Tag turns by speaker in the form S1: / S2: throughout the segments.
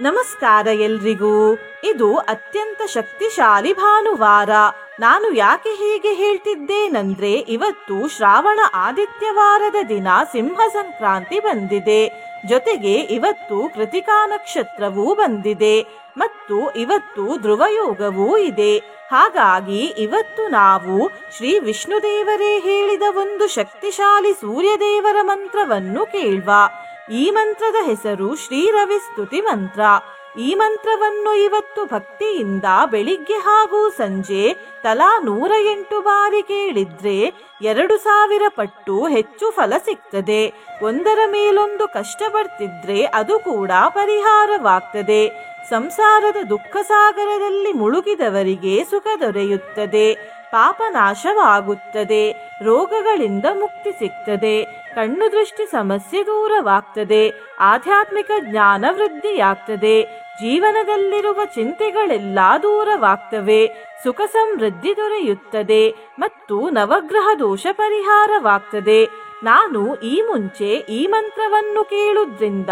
S1: ನಮಸ್ಕಾರ ಎಲ್ರಿಗೂ. ಇದು ಅತ್ಯಂತ ಶಕ್ತಿಶಾಲಿ ಭಾನುವಾರ. ನಾನು ಯಾಕೆ ಹೀಗೆ ಹೇಳ್ತಿದ್ದೇನೆಂದ್ರೆ, ಇವತ್ತು ಶ್ರಾವಣ ಆದಿತ್ಯವಾರದ ದಿನ ಸಿಂಹ ಸಂಕ್ರಾಂತಿ ಬಂದಿದೆ. ಜೊತೆಗೆ ಇವತ್ತು ಕೃತಿಕಾ ನಕ್ಷತ್ರವೂ ಬಂದಿದೆ ಮತ್ತು ಇವತ್ತು ಧ್ರುವಯೋಗವೂ ಇದೆ. ಹಾಗಾಗಿ ಇವತ್ತು ನಾವು ಶ್ರೀ ವಿಷ್ಣುದೇವರೇ ಹೇಳಿದ ಒಂದು ಶಕ್ತಿಶಾಲಿ ಸೂರ್ಯದೇವರ ಮಂತ್ರವನ್ನು ಕೇಳುವ. ಈ ಮಂತ್ರದ ಹೆಸರು ಶ್ರೀ ರವಿ ಸ್ತುತಿ ಮಂತ್ರ. ಈ ಮಂತ್ರವನ್ನು ಇವತ್ತು ಭಕ್ತಿಯಿಂದ ಬೆಳಿಗ್ಗೆ ಹಾಗೂ ಸಂಜೆ ತಲಾ 108 ಬಾರಿ ಕೇಳಿದ್ರೆ 2000 ಪಟ್ಟು ಹೆಚ್ಚು ಫಲ ಸಿಗ್ತದೆ. ಒಂದರ ಮೇಲೊಂದು ಕಷ್ಟ ಬರ್ತಿದ್ರೆ ಅದು ಕೂಡ ಪರಿಹಾರವಾಗ್ತದೆ. ಸಂಸಾರದ ದುಃಖ ಸಾಗರದಲ್ಲಿ ಮುಳುಗಿದವರಿಗೆ ಸುಖ ದೊರೆಯುತ್ತದೆ. ಪಾಪ ನಾಶವಾಗುತ್ತದೆ. ರೋಗಗಳಿಂದ ಮುಕ್ತಿ ಸಿಗ್ತದೆ. ಕಣ್ಣು ದೃಷ್ಟಿ ಸಮಸ್ಯೆ ದೂರವಾಗ್ತದೆ. ಆಧ್ಯಾತ್ಮಿಕ ಜ್ಞಾನ ವೃದ್ಧಿಯಾಗ್ತದೆ. ಜೀವನದಲ್ಲಿರುವ ಚಿಂತೆಗಳೆಲ್ಲ ದೂರವಾಗ್ತವೆ. ಸುಖ ಸಮೃದ್ಧಿ ದೊರೆಯುತ್ತದೆ ಮತ್ತು ನವಗ್ರಹ ದೋಷ ಪರಿಹಾರವಾಗ್ತದೆ. ನಾನು ಈ ಮುಂಚೆ ಈ ಮಂತ್ರವನ್ನು ಕೇಳುವುದರಿಂದ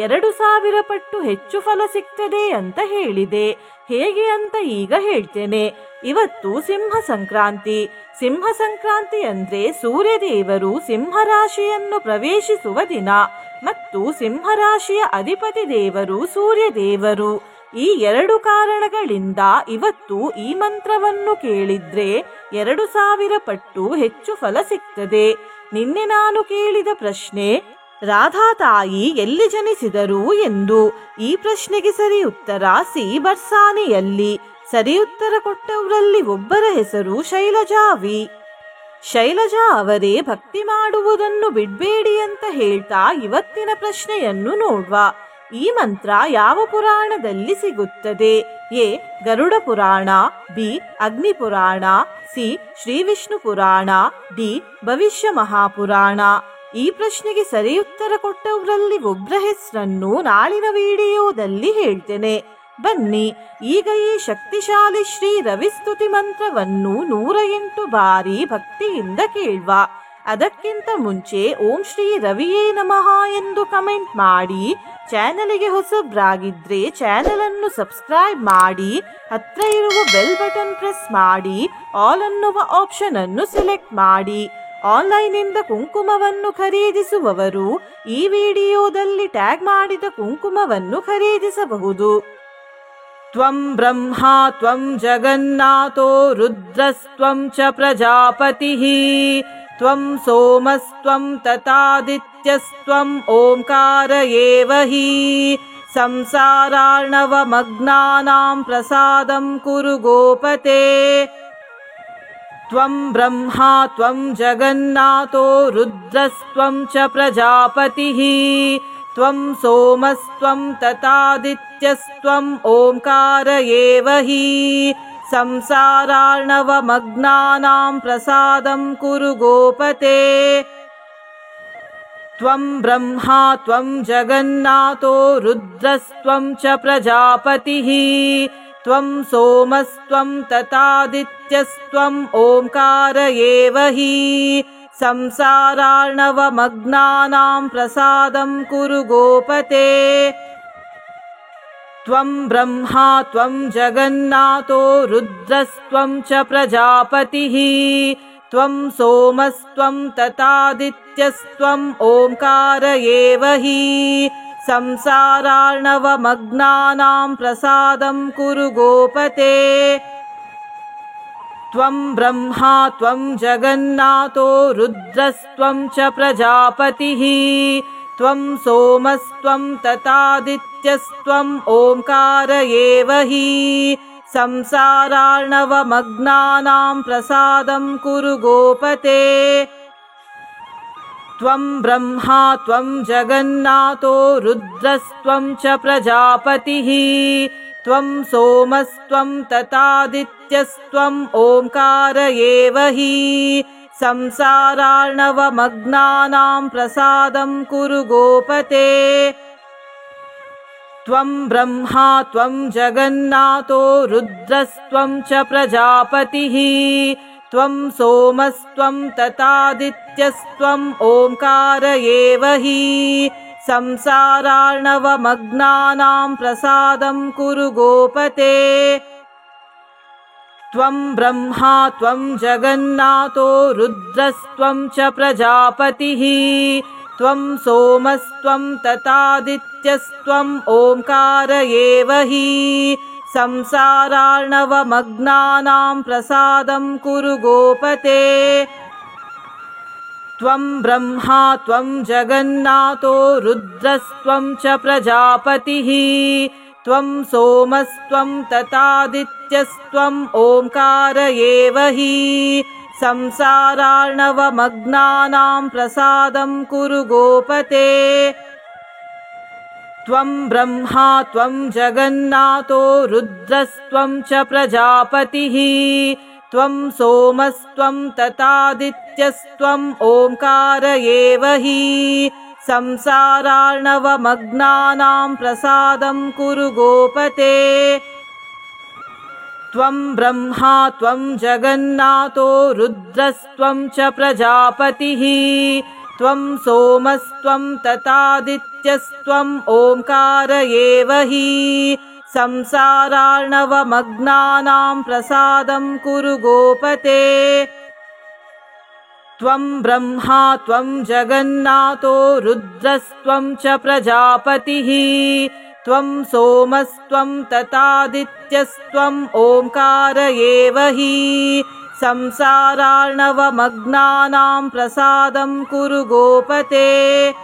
S1: 2000 ಪಟ್ಟು ಹೆಚ್ಚು ಫಲ ಸಿಗ್ತದೆ ಅಂತ ಹೇಳಿದೆ. ಹೇಗೆ ಅಂತ ಈಗ ಹೇಳ್ತೇನೆ. ಇವತ್ತು ಸಿಂಹ ಸಂಕ್ರಾಂತಿ. ಸಿಂಹ ಸಂಕ್ರಾಂತಿ ಅಂದ್ರೆ ಸೂರ್ಯದೇವರು ಸಿಂಹರಾಶಿಯನ್ನು ಪ್ರವೇಶಿಸುವ ದಿನ ಮತ್ತು ಸಿಂಹರಾಶಿಯ ಅಧಿಪತಿ ದೇವರು ಸೂರ್ಯದೇವರು. ಈ 2 ಕಾರಣಗಳಿಂದ ಇವತ್ತು ಈ ಮಂತ್ರವನ್ನು ಕೇಳಿದ್ರೆ 2000 ಪಟ್ಟು ಹೆಚ್ಚು ಫಲ ಸಿಗ್ತದೆ. ನಿನ್ನೆ ನಾನು ಕೇಳಿದ ಪ್ರಶ್ನೆ, ರಾಧಾ ತಾಯಿ ಎಲ್ಲಿ ಜನಿಸಿದರು ಎಂದು. ಈ ಪ್ರಶ್ನೆಗೆ ಸರಿ ಉತ್ತರ ಸಿ, ಬರ್ಸಾನಿಯಲ್ಲಿ. ಸರಿ ಉತ್ತರ ಕೊಟ್ಟವರಲ್ಲಿ ಒಬ್ಬರ ಹೆಸರು ಶೈಲಜಾ ವಿ. ಶೈಲಜಾ ಅವರೇ ಭಕ್ತಿ ಮಾಡುವುದನ್ನು ಬಿಡ್ಬೇಡಿ ಅಂತ ಹೇಳ್ತಾ ಇವತ್ತಿನ ಪ್ರಶ್ನೆಯನ್ನು ನೋಡುವ. ಈ ಮಂತ್ರ ಯಾವ ಪುರಾಣದಲ್ಲಿ ಸಿಗುತ್ತದೆ? ಎ, ಗರುಡ ಪುರಾಣ, ಬಿ, ಅಗ್ನಿ ಪುರಾಣ, ಸಿ, ಶ್ರೀ ವಿಷ್ಣು ಪುರಾಣ, ಡಿ, ಭವಿಷ್ಯ ಮಹಾಪುರಾಣ. ಈ ಪ್ರಶ್ನೆಗೆ ಸರಿ ಉತ್ತರ ಕೊಟ್ಟವರಲ್ಲಿ ಒಬ್ಬರ ಹೆಸರನ್ನು ನಾಳಿನ ವಿಡಿಯೋದಲ್ಲಿ ಹೇಳ್ತೇನೆ. ಬನ್ನಿ ಈಗ ಈ ಶಕ್ತಿಶಾಲಿ ಶ್ರೀ ರವಿ ಸ್ತುತಿ ಮಂತ್ರವನ್ನು 108 ಬಾರಿ ಭಕ್ತಿಯಿಂದ ಕೇಳುವ. ಅದಕ್ಕಿಂತ ಮುಂಚೆ ಓಂ ಶ್ರೀ ರವಿಯೇ ನಮಃ ಎಂದು ಕಮೆಂಟ್ ಮಾಡಿ. ಚಾನಲಿಗೆ ಹೊಸಬ್ರಾಗಿದ್ರೆ ಚಾನಲ್ ಅನ್ನು ಸಬ್ಸ್ಕ್ರೈಬ್ ಮಾಡಿ. ಹತ್ರ ಇರುವ ಬೆಲ್ ಬಟನ್ ಪ್ರೆಸ್ ಮಾಡಿ. ಆಲ್ ಅನ್ನುವ ಆಪ್ಷನ್ ಅನ್ನು ಸೆಲೆಕ್ಟ್ ಮಾಡಿ. ಆನ್ಲೈನ್ ಇಂದ ಕುಂಕುಮವನ್ನು ಖರೀದಿಸುವವರು ಈ ವಿಡಿಯೋದಲ್ಲಿ ಟ್ಯಾಗ್ ಮಾಡಿದ ಕುಂಕುಮವನ್ನು ಖರೀದಿಸಬಹುದು. ತ್ವಂ ಬ್ರಹ್ಮ ತ್ವಂ ಜಗನ್ನಾಥೋ ರುದ್ರಸ್ತ್ವಂ ಚ ಪ್ರಜಾಪತಿಃ ತ್ವಂ ಸೋಮಸ್ತ್ವಂ ತಥಾದಿತ್ಯಸ್ತ್ವಂ ಓಂಕಾರ ಏವ ಹಿ ಸಂಸಾರಾರ್ಣವಮಗ್ನಾನಾಂ ಪ್ರಸಾದಂ ಕುರು ಗೋಪತೆ. ತ್ವಂ ಬ್ರಹ್ಮ ತ್ವಂ ಜಗನ್ನಾಥೋ ರುದ್ರಸ್ತ್ವಂ ಚ ಪ್ರಜಾಪತಿಃ ತ್ವಂ ಸೋಮಸ್ತ್ವಂ ತಥಾದಿತ್ಯಸ್ತ್ವಂ ಓಂಕಾರ ಏವ ಹಿ ಸಂಸಾರಾರ್ಣವಮಗ್ನಾನಾಂ ಪ್ರಸಾದಂ ಕುರು ಗೋಪತೆ. ತ್ವಂ ಬ್ರಹ್ಮ ತ್ವಂ ಜಗನ್ನಾಥೋ ರುದ್ರಸ್ತ್ವಂ ಚ ಪ್ರಜಾಪತಿಃ ತ್ವಂ ಸೋಮಸ್ತ್ವಂ ತಥಾದಿತ್ಯಸ್ತ್ವಂ ಓಂಕಾರ ಏವ ಹಿ ಸಂಸಾರಾರ್ಣವಮಗ್ನಾನಾಂ ಪ್ರಸಾದಂ ಕುರು ಗೋಪತೆ. ತ್ವಂ ಬ್ರಹ್ಮ ತ್ವಂ ಜಗನ್ನಾಥೋ ರುದ್ರಸ್ತ್ವಂ ಚ ಪ್ರಜಾಪತಿಃ ತ್ವಂ ಸೋಮಸ್ತ್ವಂ ತಥಾದಿತ್ಯಸ್ತ್ವಂ ಓಂಕಾರ ಏವ ಹಿ ಸಂಸಾರಾರ್ಣವಮಗ್ನಾನಾಂ ಪ್ರಸಾದಂ ಕುರು ಗೋಪತೆ. ತ್ವಂ ಬ್ರಹ್ಮ ತ್ವಂ ಜಗನ್ನಾಥೋ ರುದ್ರಸ್ತ್ವಂ ಚ ಪ್ರಜಾಪತಿಃ ತ್ವಂ ಸೋಮಸ್ತ್ವಂ ತಥಾದಿತ್ಯಸ್ತ್ವಂ ಓಂಕಾರ ಏವ ಹಿ ಸಂಸಾರಾರ್ಣವಮಗ್ನಾನಾಂ ಪ್ರಸಾದಂ ಕುರು ಗೋಪತೆ. ತ್ವಂ ಬ್ರಹ್ಮ ತ್ವಂ ಜಗನ್ನಾಥೋ ರುದ್ರಸ್ತ್ವಂ ಚ ಪ್ರಜಾಪತಿಃ ತ್ವಂ ಸೋಮಸ್ತ್ವಂ ತಥಾದಿತ್ಯಸ್ತ್ವಂ ಓಂಕಾರ ಏವ ಹಿ ಸಂಸಾರಾರ್ಣವಮಗ್ನಾನಾಂ ಪ್ರಸಾದಂ ಕುರು ಗೋಪತೆ. ತ್ವಂ ಬ್ರಹ್ಮ ತ್ವಂ ಜಗನ್ನಾಥೋ ರುದ್ರಸ್ತ್ವಂ ಚ ಪ್ರಜಾಪತಿಃ ತ್ವಂ ಸೋಮಸ್ತ್ವಂ ತಥಾದಿತ್ಯಸ್ತ್ವಂ ಓಂಕಾರ ಏವ ಹಿ संसारार्णवमग्नानां प्रसादं कुरु गोपते। त्वं ब्रह्मा त्वं जगन्नाथो रुद्रस्त्वं च प्रजापतिः। त्वं सोमस्त्वं तथादित्यस्त्वम् ओंकार एव हि। संसारार्णवमग्नानां प्रसादं कुरु गोपते। त्वं ब्रह्मा त्वं जगन्नाथो रुद्रस्त्वं च प्रजापतिः। त्वं सोमस्त्वं तथादित्यस्त्वम् ओंकार एव हि। संसारार्णवमग्नानां प्रसादं कुरु गोपते। त्वं ब्रह्मा त्वं जगन्नाथो रुद्रस्त्वं च प्रजापतिः। त्वं सोमस्त्वं तथादित्यस्त्वम् ओंकार एव हि। संसारार्णवमग्नानां प्रसादं कुरु गोपते। त्वं ब्रह्मा त्वं जगन्नाथो रुद्रस्त्वं च प्रजापतिः। त्वं सोमस्त्वं तथादित्यस्त्वम् ओंकार एव हि। संसारार्णवमग्नानां प्रसादं कुरु गोपते। त्वं ब्रह्मा त्वं जगन्नाथो रुद्रस्त्वं च प्रजापतिः। त्वं सोमस्त्वं तथादित्यस्त्वम् ओंकार एव हि। संसारार्णवमग्नानां प्रसादं कुरु गोपते।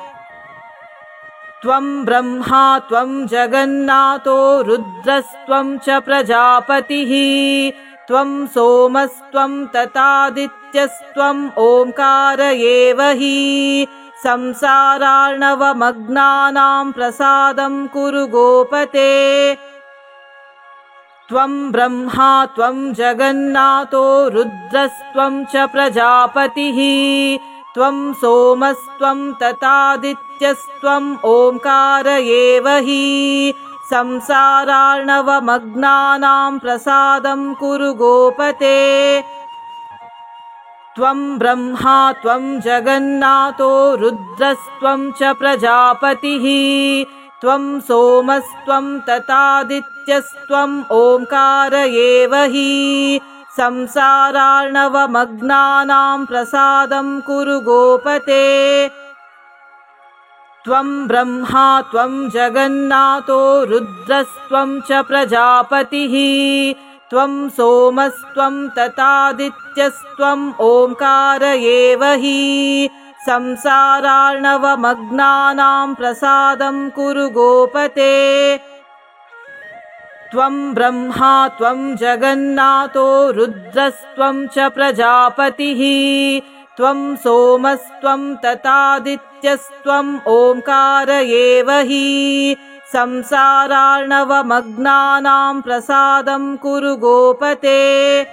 S1: त्वं ब्रह्मा त्वं जगन्नाथो रुद्रस्त्वं च प्रजापतिः। त्वं सोमस्त्वं तथादित्यस्त्वम् ओंकार एव हि। संसारार्णवमग्नानां प्रसादं कुरु गोपते। त्वं ब्रह्मा त्वं जगन्नाथो रुद्रस्त्वं च प्रजापतिः। त्वं सोमस्त्वं तथादित्यस्त्वम् ओंकार एव हि। संसारार्णवमग्नानां प्रसादं कुरु गोपते। त्वं ब्रह्मा त्वं जगन्नाथो रुद्रस्त्वं च प्रजापतिः। त्वं सोमस्त्वं तथादित्यस्त्वम् ओंकार एव हि। संसारार्णवमग्नानां प्रसादं कुरु गोपते। त्वं ब्रह्मा त्वं जगन्नाथो रुद्रस्त्वं च प्रजापतिः। त्वं सोमस्त्वं तथादित्यस्त्वम् ओंकार एव हि। संसारार्णवमग्नानां प्रसादं कुरु गोपते। त्वं ब्रह्मा त्वं जगन्नाथो रुद्रस्त्वं च प्रजापतिः। त्वं सोमस्त्वं तथादित्यस्त्वम् ओंकार एव हि। संसारार्णवमग्नानां प्रसादं कुरु गोपते।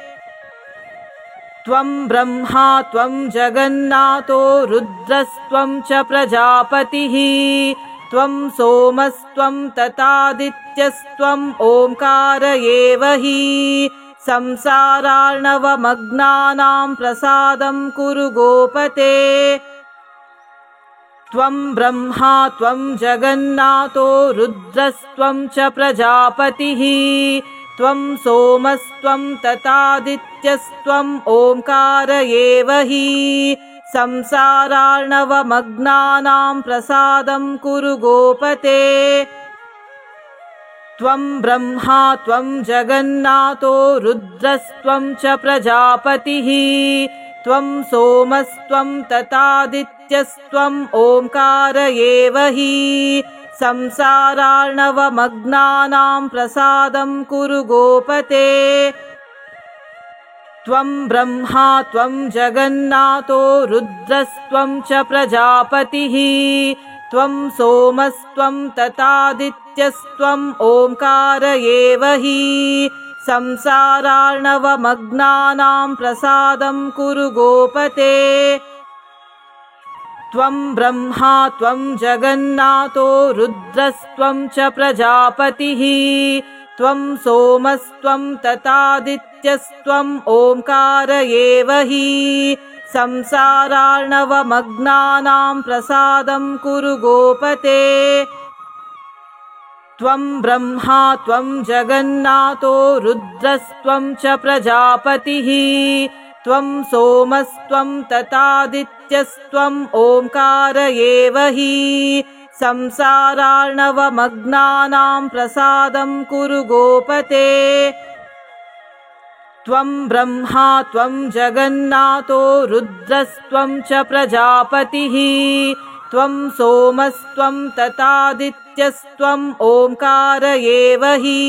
S1: त्वं ब्रह्मा त्वं जगन्नाथो रुद्रस्त्वं च प्रजापतिः। त्वं सोमस्त्वं तथादित्यस्त्वम् ओंकार एव हि। संसारार्णवमग्नानां प्रसादं कुरु गोपते। त्वं ब्रह्मा त्वं जगन्नाथो रुद्रस्त्वं च प्रजापतिः। त्वं सोमस्त्वं तथादित्यस्त्वम् ओंकार एव हि। संसारार्णवमग्नानां प्रसादं कुरु गोपते। त्वं ब्रह्मा त्वं जगन्नाथो रुद्रस्त्वं च प्रजापतिः। त्वं सोमस्त्वं तथादित्यस्त्वम् ओंकार एव हि। संसारार्णवमग्नानां प्रसादं कुरु गोपते। त्वं ब्रह्मा त्वं जगन्नाथो रुद्रस्त्वं च प्रजापतिः। त्वं सोमस्त्वं तथादित्यस्त्वम् ओंकार एव हि। संसारार्णवमग्नानां प्रसादं कुरु गोपते। त्वं ब्रह्मा त्वं जगन्नाथो रुद्रस्त्वं च प्रजापतिः। त्वं सोमस्त्वं तथादित्यस्त्वम् ततादित्यस्त्वम् ओङ्कार एव हि संसारार्णवमग्नानां प्रसादं कुरु गोपते। त्वं ब्रह्मा त्वं जगन्नाथो रुद्रस्त्वं च प्रजापतिः त्वं सोमस्त्वं ततादित्यस्त्वम् ओङ्कार एव हि संसारार्णवमग्नानां प्रसादं कुरु गोपते। त्वं ब्रह्मा त्वं जगन्नाथो रुद्रस्त्वं च प्रजापतिः त्वं सोमस्त्वं ततादित्यस्त्वम् ओङ्कार एव हि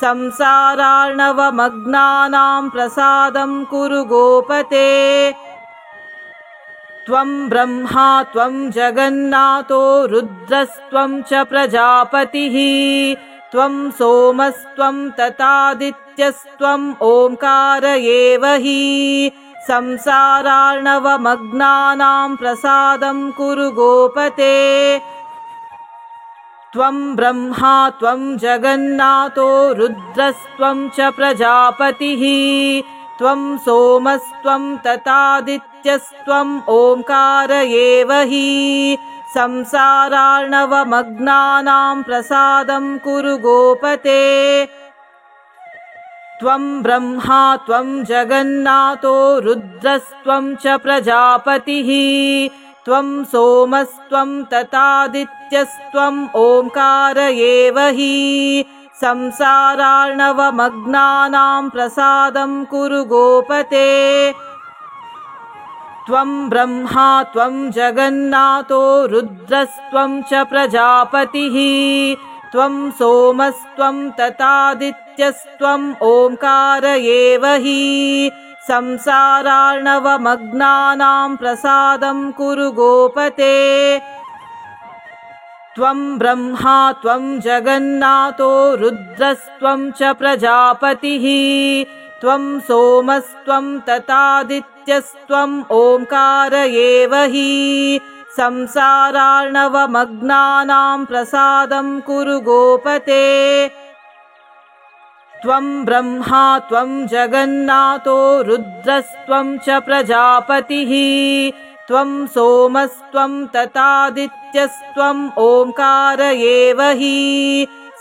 S1: संसारार्णवमग्नानां प्रसादं कुरु गोपते। त्वं ब्रह्मा त्वं जगन्नाथो रुद्रस्त्वं च प्रजापतिः त्वं सोमस्त्वं ततादित्यस्त्वम् ओङ्कार एव हि संसारार्णवमग्नानां प्रसादं कुरु गोपते। त्वं ब्रह्मा त्वं जगन्नाथो रुद्रस्त्वं च प्रजापतिः त्वं सोमस्त्वं ततादित्यस्त्वम् ओङ्कार एव हि संसारार्णवमग्नानां प्रसादं कुरु गोपते। त्वं ब्रह्मा त्वं जगन्नाथो रुद्रस्त्वं च प्रजापतिः त्वं सोमस्त्वं ततादित्यस्त्वम् ओङ्कार एव हि संसारार्णवमग्नानां प्रसादं कुरु गोपते। त्वं ब्रह्मा त्वं जगन्नाथो रुद्रस्त्वं च प्रजापतिः त्वं सोमस्त्वं ततादित्यस्त्वम् ओङ्कार एव हि संसारार्णवमग्नानां प्रसादं कुरु गोपते। त्वं ब्रह्मा त्वं जगन्नाथो रुद्रस्त्वं च प्रजापतिः त्वं सोमस्त्वं ततादित्यस्त्वम् ओङ्कार एव हि संसारार्णवमग्नानां प्रसादं कुरु गोपते। त्वं ब्रह्मा त्वं जगन्नाथो रुद्रस्त्वं च प्रजापतिः त्वं सोमस्त्वं ततादित्यस्त्वम् ओङ्कार एव हि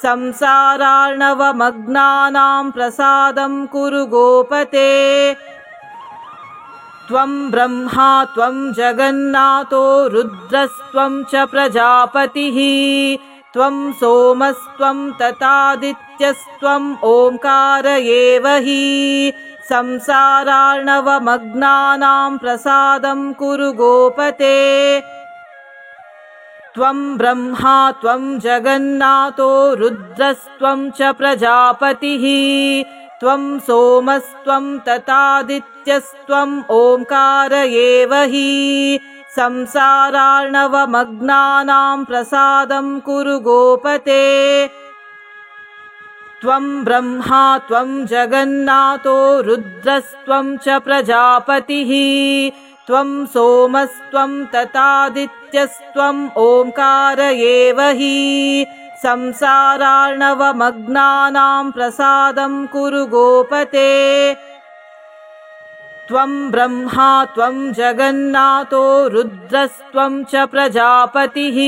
S1: संसारार्णवमग्नानां प्रसादं कुरु गोपते। त्वं ब्रह्मा त्वं जगन्नाथो रुद्रस्त्वं च प्रजापतिः त्वं सोमस्त्वं ततादित्यस्त्वम् ओङ्कार एव हि संसारार्णवमग्नानां प्रसादं कुरु गोपते। त्वं ब्रह्मा त्वं जगन्नाथो रुद्रस्त्वं च प्रजापतिः त्वं सोमस्त्वं ततादित्यस्त्वम् ओङ्कार एव हि संसारार्णवमग्नानां प्रसादं कुरु गोपते। त्वं ब्रह्मा त्वं जगन्नाथो रुद्रस्त्वं च प्रजापतिः त्वं सोमस्त्वं ततादित्यस्त्वम् ओङ्कार एव हि संसारार्णवमग्नानां प्रसादं कुरु गोपते। त्वं ब्रह्मा त्वं जगन्नाथो रुद्रस्त्वं च प्रजापतिः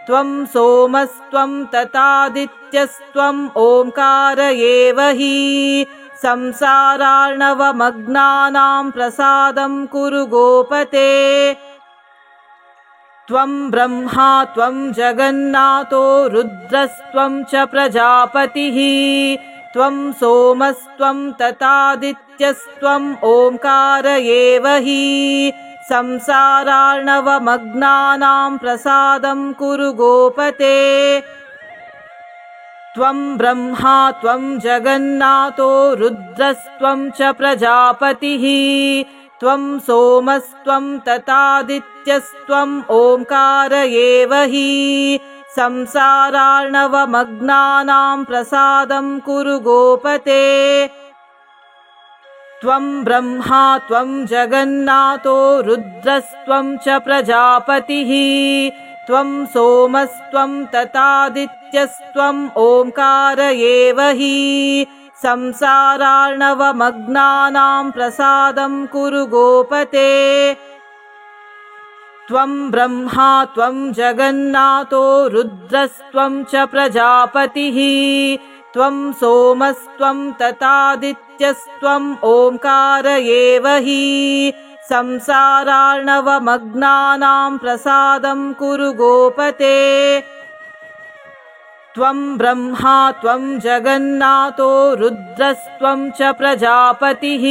S1: त्वं सोमस्त्वं ततादित्यस्त्वम् ओङ्कार एव हि संसारार्णवमग्नानां प्रसादं कुरु गोपते। त्वं ब्रह्मा त्वं जगन्नाथो रुद्रस्त्वं च प्रजापतिः त्वं सोमस्त्वं ततादित्यस्त्वम् ओङ्कार एव हि संसारार्णवमग्नानां प्रसादं कुरु गोपते। त्वं ब्रह्मा त्वं जगन्नाथो रुद्रस्त्वं च प्रजापतिः त्वं सोमस्त्वं ततादित्यस्त्वम् ओङ्कार एव हि संसारार्णवमग्नानां प्रसादं कुरु गोपते। त्वं ब्रह्मा त्वं जगन्नाथो रुद्रस्त्वं च प्रजापतिः त्वं सोमस्त्वं ततादित्यस्त्वम् ओङ्कार एव हि संसारार्णवमग्नानां प्रसादं कुरु गोपते। त्वं ब्रह्मा त्वं जगन्नाथो रुद्रस्त्वं च प्रजापतिः। त्वं सोमस्त्वं तथादित्यस्त्वं ओंकार एव हि। संसारार्णवमग्नानां प्रसादं कुरु गोपते। त्वं ब्रह्मा त्वं जगन्नाथो रुद्रस्त्वं च प्रजापतिः।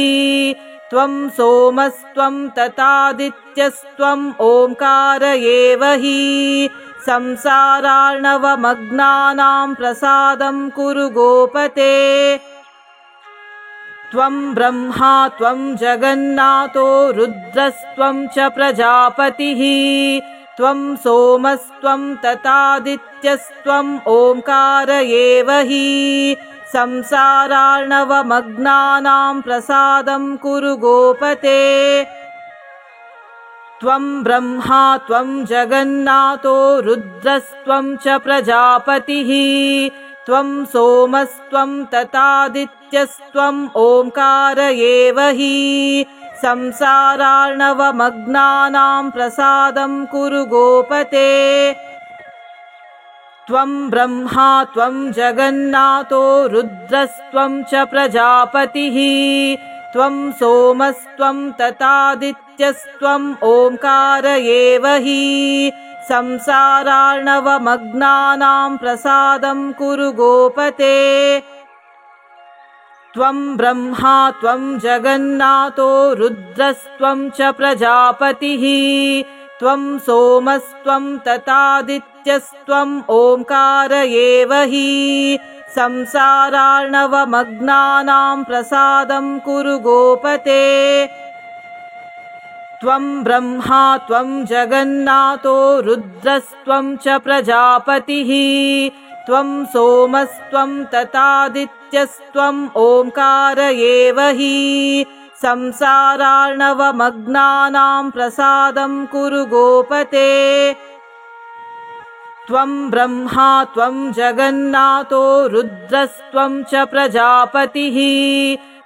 S1: त्वं सोमस्त्वं तथादित्यस्त्वं ओंकार एव हि। संसारार्णवमग्नानां प्रसादं कुरु गोपते। त्वं ब्रह्मा त्वं जगन्नाथो रुद्रस्त्वं च प्रजापतिः। त्वं सोमस्त्वं तथादित्यस्त्वं ओंकार एव हि। संसारार्णवमग्नानां प्रसादं कुरु गोपते। त्वं ब्रह्मा त्वं जगन्नाथो रुद्रस्त्वं च प्रजापतिः। त्वं सोमस्त्वं तथादित्यस्त्वं ओंकार एव हि। संसारार्णवमग्नानां प्रसादं कुरु गोपते। त्वं ब्रह्मा त्वं जगन्नाथो रुद्रस्त्वं च प्रजापतिः। त्वं सोमस्त्वं तथादित्यस्त्वं ओंकार एव हि। संसारार्णवमग्नानां प्रसादं कुरु गोपते। त्वं ब्रह्मा त्वं जगन्नाथो रुद्रस्त्वं च प्रजापतिः। त्वं सोमस्त्वं तथादित्यस्त्वं ओंकार एव हि। संसारार्णवमग्नानां प्रसादं कुरु गोपते। त्वं ब्रह्मा त्वं जगन्नाथो रुद्रस्त्वं च प्रजापतिः। त्वं सोमस्त्वं तथादित्यस्त्वं ओंकार एव हि। संसारार्णवमग्नानां प्रसादं कुरु गोपते। त्वं ब्रह्मा त्वं जगन्नाथो रुद्रस्त्वं च प्रजापतिः।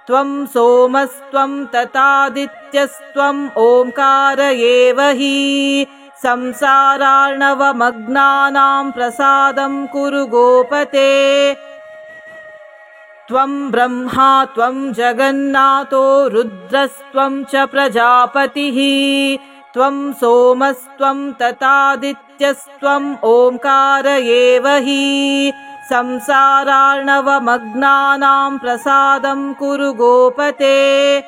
S1: त्वं सोमस्त्वं तथादित्यस्त्वं ओंकार एव हि। संसारार्णवमग्नानां प्रसादं कुरु गोपते। त्वं ब्रह्मा त्वं जगन्नाथो रुद्रस्त्वं च प्रजापतिः। त्वं सोमस्त्वं तथादित्यस्त्वं ओंकार एव हि। संसारार्णवमग्नानां प्रसादं कुरु गोपते।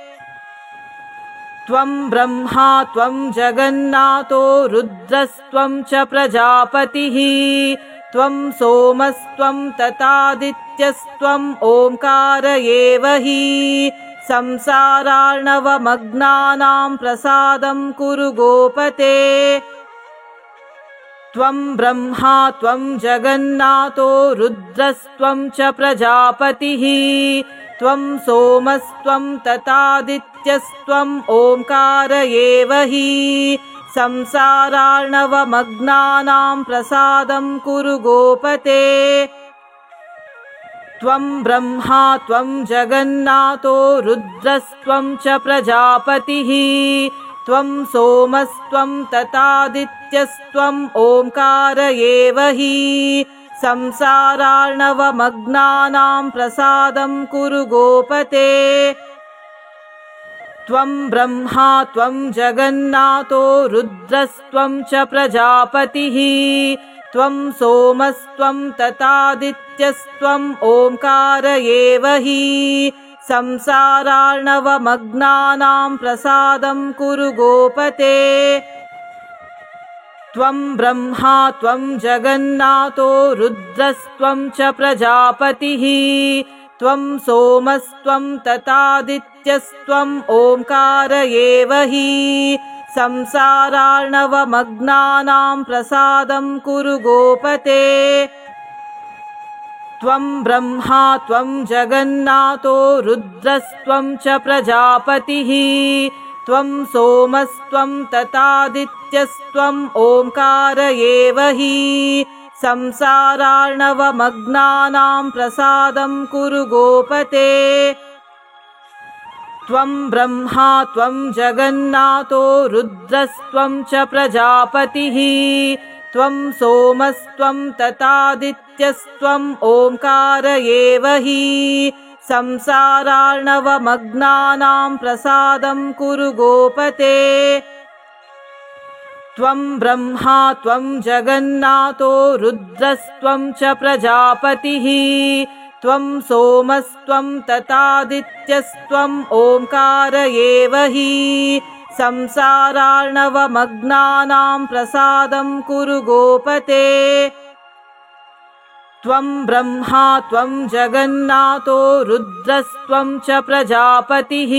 S1: त्वं ब्रह्मा त्वं जगन्नाथो रुद्रस्त्वं च प्रजापतिः। त्वं सोमस्त्वं तथादित्यस्त्वं ओंकार एव हि। संसारार्णवमग्नानां प्रसादं कुरु गोपते। त्वं ब्रह्मा त्वं जगन्नाथो रुद्रस्त्वं च प्रजापतिः। त्वं सोमस्त्वं तथादित्यस्त्वं ओंकार एव हि। संसारार्णवमग्नानां प्रसादं कुरु गोपते। त्वं ब्रह्मा त्वं जगन्नाथो रुद्रस्त्वं च प्रजापतिः। त्वं सोमस्त्वं तथादित्यस्त्वं ओंकार एव हि। संसारार्णवमग्नानां प्रसादं कुरु गोपते। त्वं ब्रह्मा त्वं जगन्नाथो रुद्रस्त्वं च प्रजापतिः। त्वं सोमस्त्वं तथादित्यस्त्वं ओंकार एव हि। संसारार्णवमग्नानां प्रसादं कुरु गोपते। त्वं ब्रह्मा त्वं जगन्नाथो रुद्रस्त्वं च प्रजापतिः। त्वं सोमस्त्वं तथादित्यस्त्वं ओंकार एव हि। संसारार्णवमग्नानां प्रसादं कुरु गोपते। त्वं ब्रह्मा त्वं जगन्नाथो रुद्रस्त्वं च प्रजापतिः। त्वं सोमस्त्वं तथादित्यस्त्वं ओंकार एव हि। संसारार्णवमग्नानां प्रसादं कुरु गोपते। त्वं ब्रह्मा त्वं जगन्नाथो रुद्रस्त्वं च प्रजापतिः। त्वं सोमस्त्वं तथादित्यस्त्वं ओंकार एव हि। संसारार्णवमग्नानां प्रसादं कुरु गोपते। त्वं ब्रह्मा त्वं जगन्नाथो रुद्रस्त्वं च प्रजापतिः। त्वं सोमस्त्वं तथादित्यस्त्वं ओंकार एव हि। संसारार्णवमग्नानां प्रसादं कुरु गोपते। त्वं ब्रह्मा त्वं जगन्नाथो रुद्रस्त्वं च प्रजापतिः।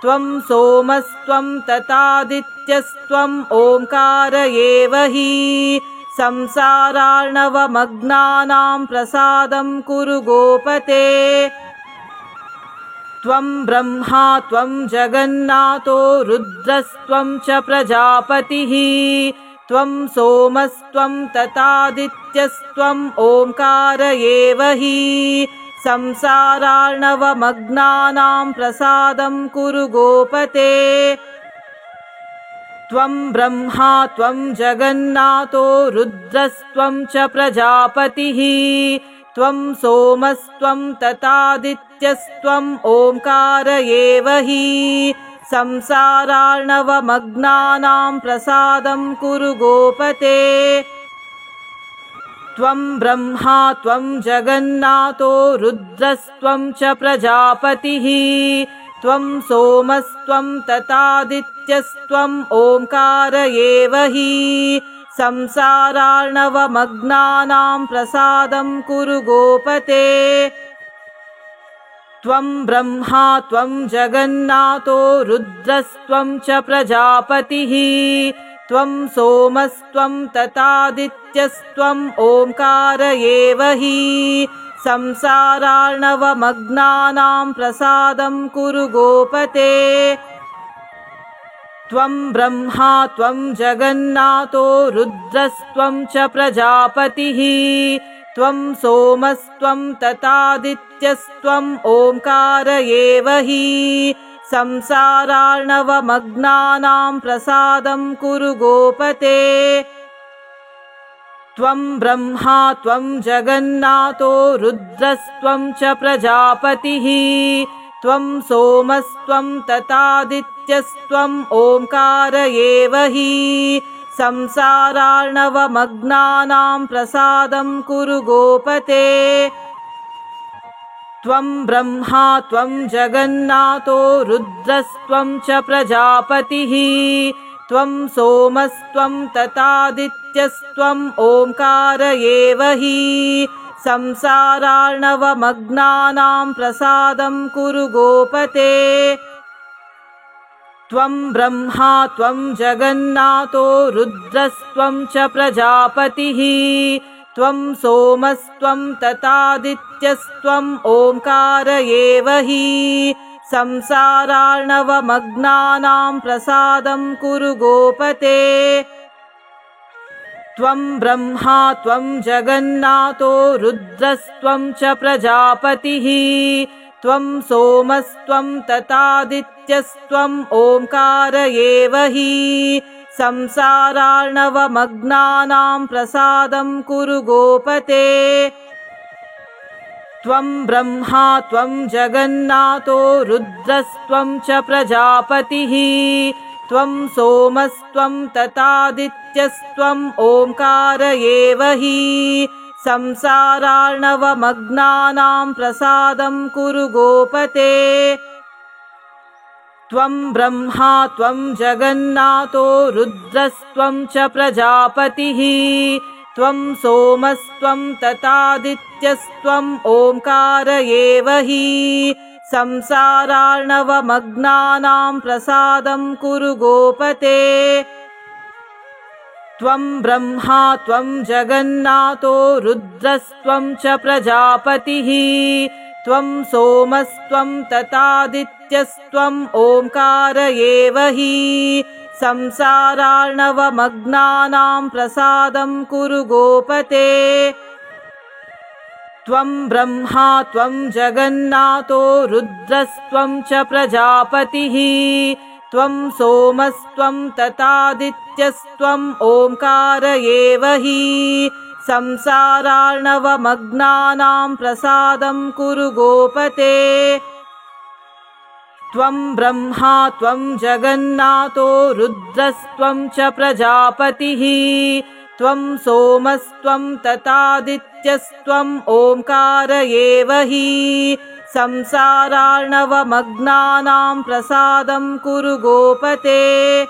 S1: त्वं सोमस्त्वं तथादित्यस्त्वं ओंकार एव हि। संसारार्णवमग्नानां प्रसादं कुरु गोपते। त्वं ब्रह्मा त्वं जगन्नाथो रुद्रस्त्वं च प्रजापतिः। त्वं सोमस्त्वं तथादित्यस्त्वं ओंकार एव हि। संसारार्णवमग्नानां प्रसादं कुरु गोपते। त्वं ब्रह्मा त्वं जगन्नाथो रुद्रस्त्वं च प्रजापतिः। त्वं सोमस्त्वं तथादित्यस्त्वं ओंकार एव हि। संसारार्णवमग्नानां प्रसादं कुरु गोपते। त्वं ब्रह्मा त्वं जगन्नाथो रुद्रस्त्वं च प्रजापतिः। त्वं सोमस्त्वं तथादित्यस्त्वं ओंकार एव हि। संसारार्णवमग्नानां प्रसादं कुरु गोपते। त्वं ब्रह्मा त्वं जगन्नाथो रुद्रस्त्वं च प्रजापतिः। त्वं सोमस्त्वं तथादित्यस्त्वं ओंकार एव हि। संसारार्णवमग्नानां प्रसादं कुरु गोपते। त्वं ब्रह्मा त्वं जगन्नाथो रुद्रस्त्वं च प्रजापतिः। त्वं सोमस्त्वं तथादित्यस्त्वं ओंकार एव हि। संसारार्णवमग्नानां प्रसादं कुरु गोपते। त्वं ब्रह्मा त्वं जगन्नाथो रुद्रस्त्वं च प्रजापतिः। त्वं सोमस्त्वं तथादित्यस्त्वं ओंकार एव हि। संसारार्णवमग्नानां प्रसादं कुरु गोपते। त्वं ब्रह्मा त्वं जगन्नाथो रुद्रस्त्वं च प्रजापतिः। त्वं सोमस्त्वं तथादित्यस्त्वं ओंकार एव हि। संसारार्णवमग्नानां प्रसादं कुरु गोपते। त्वं ब्रह्मा त्वं जगन्नाथो रुद्रस्त्वं च प्रजापतिः। त्वं सोमस्त्वं तथादित्यस्त्वं ओंकार एव हि। संसारार्णवमग्नानां प्रसादं कुरु गोपते। त्वं ब्रह्मा त्वं जगन्नाथो रुद्रस्त्वं च प्रजापतिः। त्वं सोमस्त्वं तथादित्यस्त्वं ओंकार एव हि। संसारार्णवमग्नानां प्रसादं कुरु गोपते। त्वं ब्रह्मा त्वं जगन्नाथो रुद्रस्त्वं च प्रजापतिः। त्वं सोमस्त्वं तथादित्यस्त्वं ओंकार एव हि। संसारार्णवमग्नानां प्रसादं कुरु गोपते। त्वं ब्रह्मा त्वं जगन्नाथो रुद्रस्त्वं च प्रजापतिः। त्वं सोमस्त्वं तथादित्यस्त्वं ओंकार एव हि। संसारार्णवमग्नानां प्रसादं कुरु गोपते। त्वं ब्रह्मा त्वं जगन्नाथो रुद्रस्त्वं च प्रजापतिः। त्वं सोमस्त्वं तथादित्यस्त्वं ओंकार एव हि। संसारार्णवमग्नानां प्रसादं कुरु गोपते। त्वं ब्रह्मा त्वं जगन्नाथो रुद्रस्त्वं च प्रजापतिः। त्वं सोमस्त्वं तथादित्यस्त्वं ओंकार एव हि। संसारार्णवमग्नानां प्रसादं कुरु गोपते। त्वं ब्रह्मा त्वं जगन्नाथो रुद्रस्त्वं च प्रजापतिः। त्वं सोमस्त्वं तथादित्यस्त्वं ओंकार एव हि। संसारार्णवमग्नानां प्रसादं कुरु गोपते।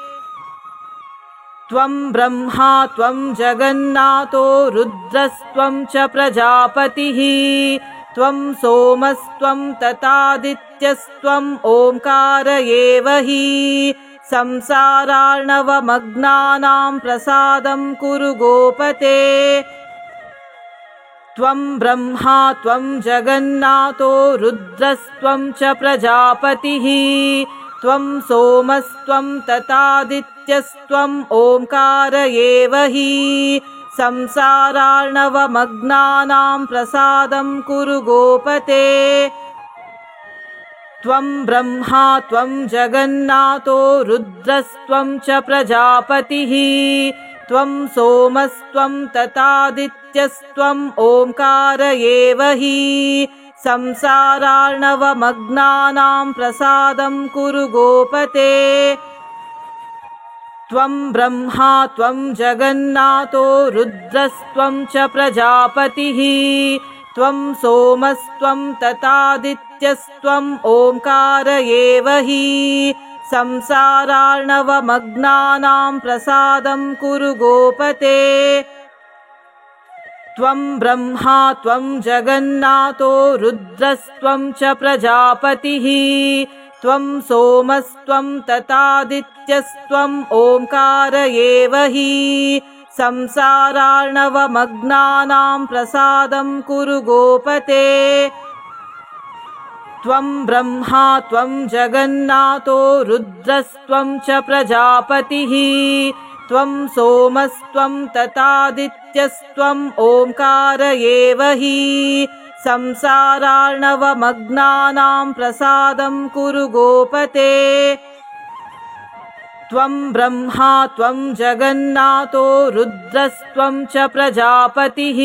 S1: त्वं ब्रह्मा त्वं जगन्नाथो रुद्रस्त्वं च प्रजापतिः। त्वं सोमस्त्वं तथादित्यस्त्वं ओंकार एव हि। संसारार्णवमग्नानां प्रसादं कुरु गोपते। त्वं ब्रह्मा त्वं जगन्नाथो रुद्रस्त्वं च प्रजापतिः। त्वं सोमस्त्वं तथादित्यस्त्वं ओंकार एव हि। संसारार्णवमग्नानां प्रसादं कुरु गोपते। त्वं ब्रह्मा त्वं जगन्नाथो रुद्रस्त्वं च प्रजापतिः। त्वं सोमस्त्वं तथादित्यस्त्वं ओंकार एव हि। संसारार्णवमग्नानां प्रसादं कुरु गोपते। त्वं ब्रह्मा त्वं जगन्नाथो रुद्रस्त्वं च प्रजापतिः। त्वं सोमस्त्वं तथादित्यस्त्वं ओंकार एव हि। संसारार्णवमग्नानां प्रसादं कुरु गोपते। त्वं ब्रह्मा त्वं जगन्नाथो रुद्रस्त्वं च प्रजापतिः। त्वं सोमस्त्वं तथादित्यस्त्वं ओंकार एव हि। संसारार्णवमग्नानां प्रसादं कुरु गोपते। त्वं ब्रह्मा त्वं जगन्नाथो रुद्रस्त्वं च प्रजापतिः। त्वं सोमस्त्वं तथादित्यस्त्वं ओंकार एव हि। संसारार्णवमग्नानां प्रसादं कुरु गोपते। त्वं ब्रह्मा त्वं जगन्नाथो रुद्रस्त्वं च प्रजापतिः।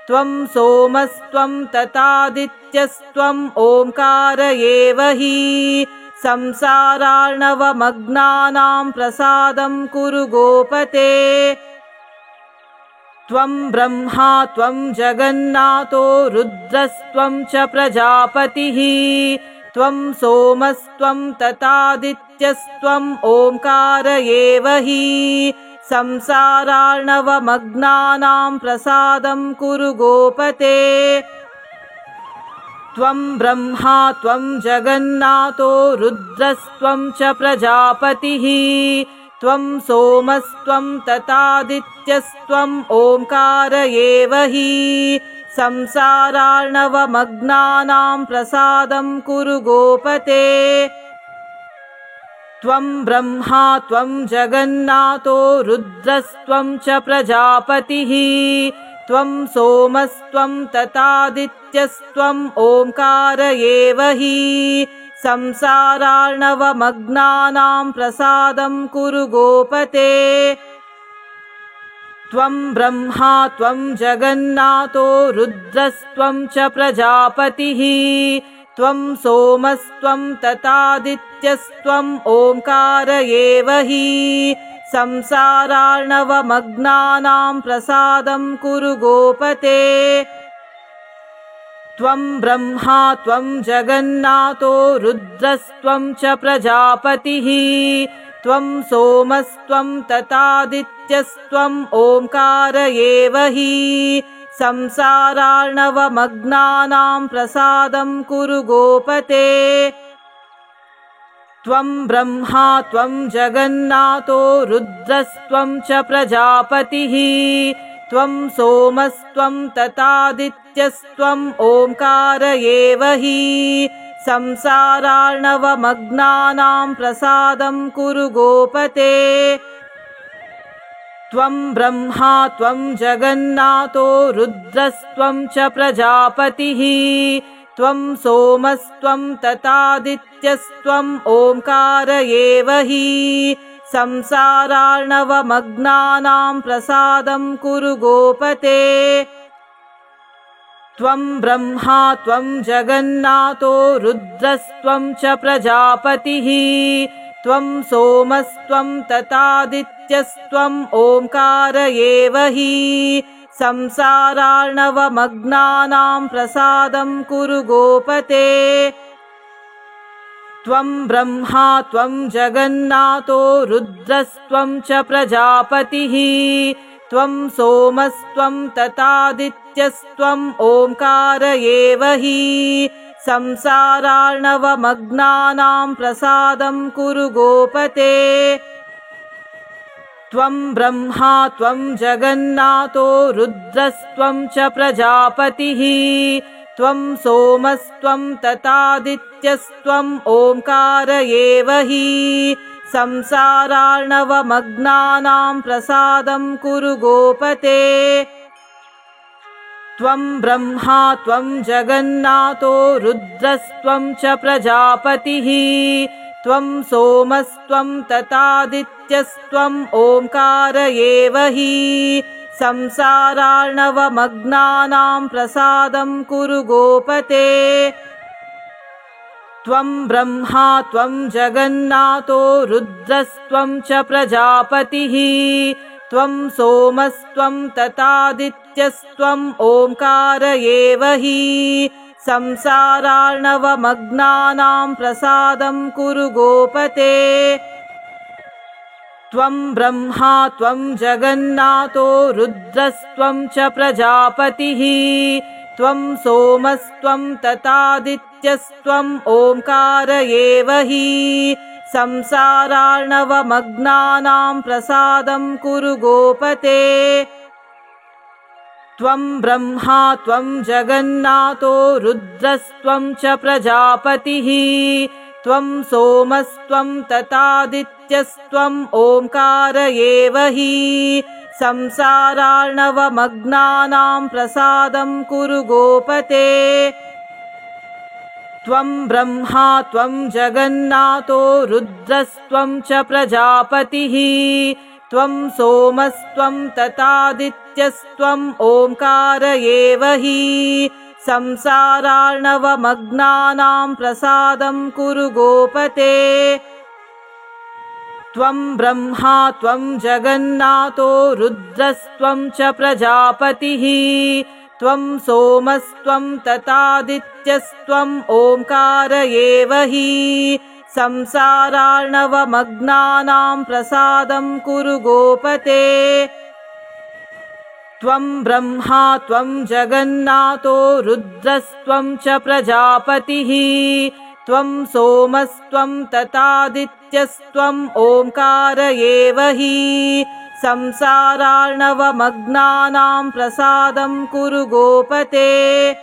S1: त्वं सोमस्त्वं तथादित्यस्त्वं ओंकार एव हि। संसारार्णवमग्नानां प्रसादं कुरु गोपते। त्वं ब्रह्मा त्वं जगन्नाथो रुद्रस्त्वं च प्रजापतिः। त्वं सोमस्त्वं तथादित्यस्त्वं ओंकार एव हि। संसारार्णवमग्नानां प्रसादं कुरु गोपते। त्वं ब्रह्मा त्वं जगन्नाथो रुद्रस्त्वं च प्रजापतिः। त्वं सोमस्त्वं तथादित्यस्त्वं ओंकार एव हि। संसारार्णवमग्नानां प्रसादं कुरु गोपते। त्वं ब्रह्मा त्वं जगन्नाथो रुद्रस्त्वं च प्रजापतिः। त्वं सोमस्त्वं तथादित्यस्त्वं ओंकार एव हि। संसारार्णवमग्नानां प्रसादं कुरु गोपते। त्वं ब्रह्मा त्वं जगन्नाथो रुद्रस्त्वं च प्रजापतिः। त्वं सोमस्त्वं तथादित्यस्त्वं ओंकार एव हि। संसारार्णवमग्नानां प्रसादं कुरु गोपते। त्वं ब्रह्मा त्वं जगन्नाथो रुद्रस्त्वं च प्रजापतिः। त्वं सोमस्त्वं तथादित्यस्त्वं ओंकार एव हि। संसारार्णवमग्नानां प्रसादं कुरु गोपते। त्वं ब्रह्मा त्वं जगन्नाथो रुद्रस्त्वं च प्रजापतिः। त्वं सोमस्त्वं तथादित्यस्त्वं ओंकार एव हि। संसारार्णवमग्नानां प्रसादं कुरु गोपते। त्वं ब्रह्मा त्वं जगन्नाथो रुद्रस्त्वं च प्रजापतिः। त्वं सोमस्त्वं तथादित्यस्त्वं ओंकार एव हि। संसारार्णवमग्नानां प्रसादं कुरु गोपते। त्वं ब्रह्मा त्वं जगन्नाथो रुद्रस्त्वं च प्रजापतिः। त्वं सोमस्त्वं तथादित्यस्त्वं ओंकार एव हि। संसारार्णवमग्नानां प्रसादं कुरु गोपते। त्वं ब्रह्मा त्वं जगन्नाथो रुद्रस्त्वं च प्रजापतिः। त्वं सोमस्त्वं तथादित्यस्त्वं ओंकार एव हि। संसारार्णवमग्नानां प्रसादं कुरु गोपते। त्वं ब्रह्मा त्वं जगन्नाथो रुद्रस्त्वं च प्रजापतिः। त्वं सोमस्त्वं तथादित्यस्त्वं ओंकार एव हि। संसारार्णवमग्नानां प्रसादं कुरु गोपते। त्वं ब्रह्मा त्वं जगन्नाथो रुद्रस्त्वं च प्रजापतिः। त्वं सोमस्त्वं तथादित्यस्त्वं ओंकार एव हि। संसारार्णवमग्नानां प्रसादं कुरु गोपते। त्वं ब्रह्मा त्वं जगन्नाथो रुद्रस्त्वं च प्रजापतिः। त्वं सोमस्त्वं तथादित्यस्त्वं ओंकार एव हि। संसारार्णवमग्नानां प्रसादं कुरु गोपते। त्वं ब्रह्मा त्वं जगन्नाथो रुद्रस्त्वं च प्रजापतिः। त्वं सोमस्त्वं तथादित्यस्त्वं ओंकार एव हि। संसारार्णवमग्नानां प्रसादं कुरु गोपते। त्वं ब्रह्मा त्वं जगन्नाथो रुद्रस्त्वं च प्रजापतिः। त्वं सोमस्त्वं तथादित्यस्त्वं ओंकार एव हि। संसारार्णवमग्नानां प्रसादं कुरु गोपते। त्वं ब्रह्मा त्वं जगन्नाथो रुद्रस्त्वं च प्रजापतिः। त्वं सोमस्त्वं तथादित्यस्त्वं ओंकार एव हि। संसारार्णवमग्नानां प्रसादं कुरु गोपते। त्वं ब्रह्मा त्वं जगन्नाथो रुद्रस्त्वं च प्रजापतिः। त्वं सोमस्त्वं तथादित्यस्त्वं ओंकार एव हि। संसारार्णवमग्नानां प्रसादं कुरु गोपते। त्वं ब्रह्मा त्वं जगन्नाथो रुद्रस्त्वं च प्रजापतिः। त्वं सोमस्त्वं तथादित्यस्त्वं ओंकार एव हि। संसारार्णवमग्नानां प्रसादं कुरु गोपते।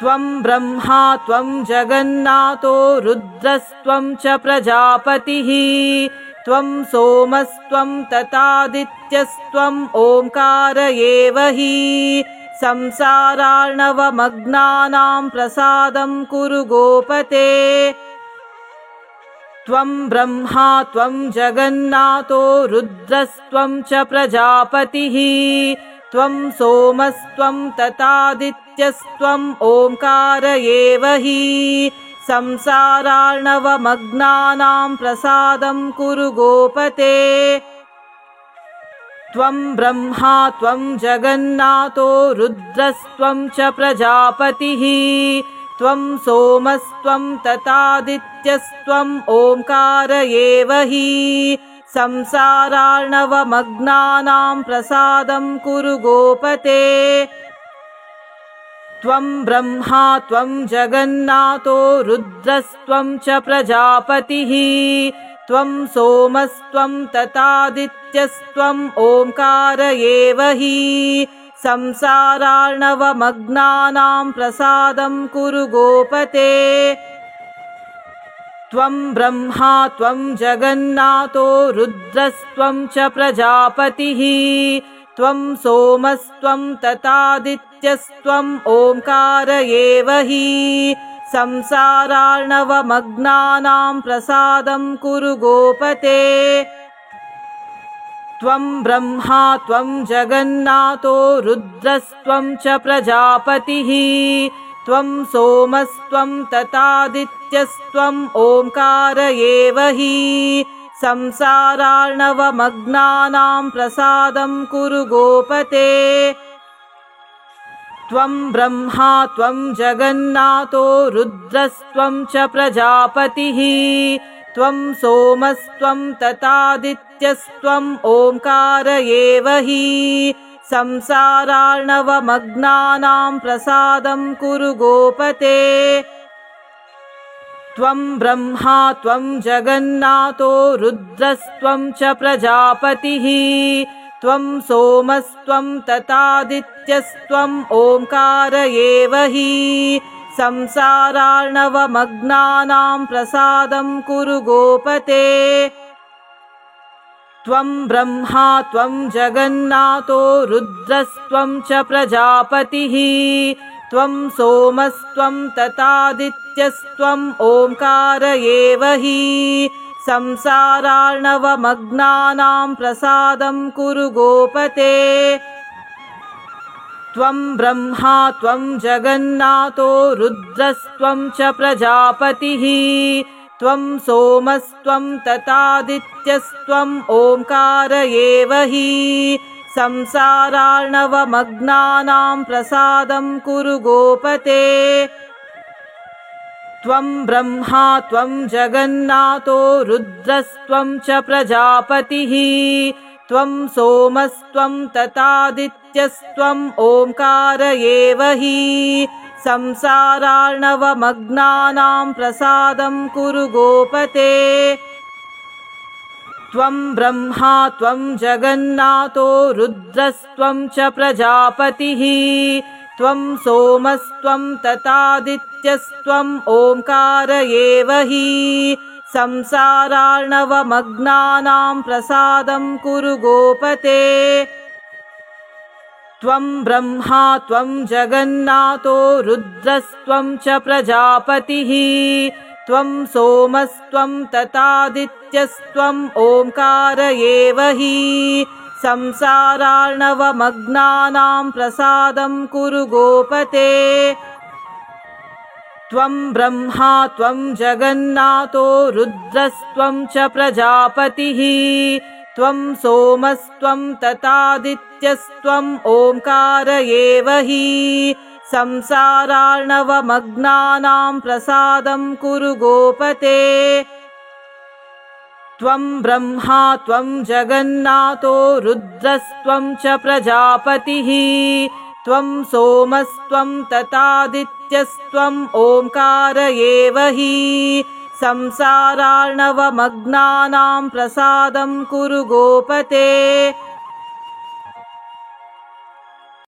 S1: त्वं ब्रह्मा त्वं जगन्नाथो रुद्रस्त्वं च प्रजापतिः। त्वं सोमस्त्वं तथादित्यस्त्वं ओंकार एव हि। संसारार्णवमग्नानां प्रसादं कुरु गोपते। त्वं ब्रह्मा त्वं जगन्नाथो रुद्रस्त्वं च प्रजापतिः। त्वं सोमस्त्वं तथादित्यस्त्वं ओंकार एव हि। संसारार्णवमग्नानां प्रसादं कुरु गोपते। त्वं ब्रह्मा त्वं जगन्नाथो रुद्रस्त्वं च प्रजापतिः। त्वं सोमस्त्वं तथादित्यस्त्वं ओंकार एव हि। संसारार्णवमग्नानां प्रसादं कुरु गोपते। त्वं ब्रह्मा त्वं जगन्नाथो रुद्रस्त्वं च प्रजापतिः। त्वं सोमस्त्वं तथादित्यस्त्वं ओंकार एव हि। संसारार्णवमग्नानां प्रसादं कुरु गोपते। त्वं ब्रह्मा त्वं जगन्नाथो रुद्रस्त्वं च प्रजापतिः। त्वं सोमस्त्वं तथादित्यस्त्वं ओंकार एव हि। संसारार्णवमग्नानां प्रसादं कुरु गोपते। त्वं ब्रह्मा त्वं जगन्नाथो रुद्रस्त्वं च प्रजापतिः। त्वं सोमस्त्वं तथादित्यस्त्वं ओंकार एव हि। संसारार्णवमग्नानां प्रसादं कुरु गोपते। त्वं ब्रह्मा त्वं जगन्नाथो रुद्रस्त्वं च प्रजापतिः। त्वं सोमस्त्वं तथादित्यस्त्वं ओंकार एव हि। संसारार्णवमग्नानां प्रसादं कुरु गोपते। त्वं ब्रह्मा त्वं जगन्नाथो रुद्रस्त्वं च प्रजापतिः। त्वं सोमस्त्वं तथादित्यस्त्वं ओंकार एव हि। संसारार्णवमग्नानां प्रसादं कुरु गोपते। त्वं ब्रह्मा त्वं जगन्नाथो रुद्रस्त्वं च प्रजापतिः। त्वं सोमस्त्वं तथादित्यस्त्वं ओंकार एव हि। संसारार्णवमग्नानां प्रसादं कुरु गोपते। त्वं ब्रह्मा त्वं जगन्नाथो रुद्रस्त्वं च प्रजापतिः। त्वं सोमस्त्वं तथादित्यस्त्वं ओंकार एव हि। संसारार्णवमग्नानां प्रसादं कुरु गोपते। त्वं ब्रह्मा त्वं जगन्नाथो रुद्रस्त्वं च प्रजापतिः। त्वं सोमस्त्वं तथादित्यस्त्वं ओंकार एव हि। संसारार्णवमग्नानां प्रसादं कुरु गोपते। त्वं ब्रह्मा त्वं जगन्नाथो रुद्रस्त्वं च प्रजापतिः। त्वं सोमस्त्वं तथादित्यस्त्वं ओंकार एव हि। संसारार्णवमग्नानां प्रसादं कुरु गोपते। त्वं ब्रह्मा त्वं जगन्नाथो रुद्रस्त्वं च प्रजापतिः। त्वं सोमस्त्वं तथादित्यस्त्वं ओंकार एव हि। संसारार्णवमग्नानां प्रसादं कुरु गोपते। त्वं ब्रह्मा त्वं जगन्नाथो रुद्रस्त्वं च प्रजापतिः। त्वं सोमस्त्वं तथादित्यस्त्वं ओंकार एव हि। संसारार्णवमग्नानां प्रसादं कुरु गोपते। त्वं ब्रह्मा त्वं जगन्नाथो रुद्रस्त्वं च प्रजापतिः। त्वं सोमस्त्वं तथादित्यस्त्वं ओंकार एव हि। संसारार्णवमग्नानां प्रसादं कुरु गोपते।